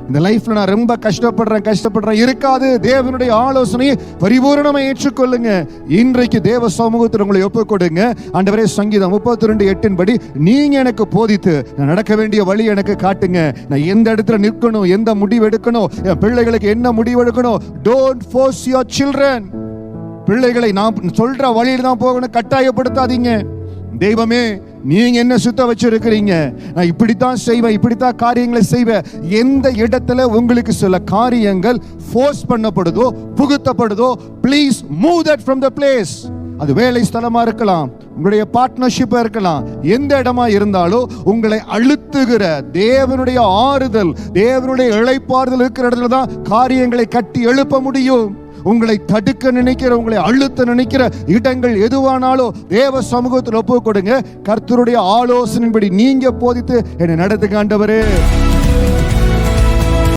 இந்த லைஃப்ல நான் ரொம்ப கஷ்டப்படுறேன் இருக்காது. தேவனுடைய ஆலோசனையை பரிபூரணமா ஏற்றுக்கொள்ளுங்க. இன்றைக்கு தேவ சமூகத்தில் உங்களை ஒப்புக் கொடுங்க. ஆண்டவரே, சங்கீதம் 32:8 படி நீங்க எனக்கு போதித்து நான் நடக்க வேண்டிய வழி எனக்கு காட்டுங்க. நான் எந்த இடத்துல நிற்கணும், எந்த முடிவு எடுக்கணும், என் பிள்ளைகளுக்கு என்ன முடிவு எடுக்கணும். Don't force your children. பிள்ளைகளை நான் சொல்ற வழியில் தான் போகணும், கட்டாயப்படுத்தாதீங்க. தெய்வமே, நீங்க என்ன சுத்த வச்சிருக்கிறீங்க, நான் இப்படித்தான் செய்வேன், இப்படித்தான் காரியங்களை செய்வேன். எந்த இடத்துல உங்களுக்கு சில காரியங்கள் ஃபோர்ஸ் பண்ணப்படுதோ, புகுத்தப்படுதோ, please move that from the place. அது வேலை ஸ்தலமா இருக்கலாம், உங்களுடைய பார்ட்னர்ஷிப்பா இருக்கலாம், எந்த இடமா இருந்தாலும் உங்களை அழுத்துகிற தேவனுடைய ஆறுதல், தேவனுடைய இளைப்பாறுதல் இருக்கிற இடத்துல தான் காரியங்களை கட்டி எழுப்ப முடியும். உங்களை தடுக்க நினைக்கிற, உங்களை அழுத்த நினைக்கிற இடங்கள் எதுவானாலும் தேவ சமூகத்தில் ஒப்பு கொடுங்க. கர்த்தருடைய ஆலோசனையின்படி நீங்க போதித்து என்னை நடத்துங்க ஆண்டவரே.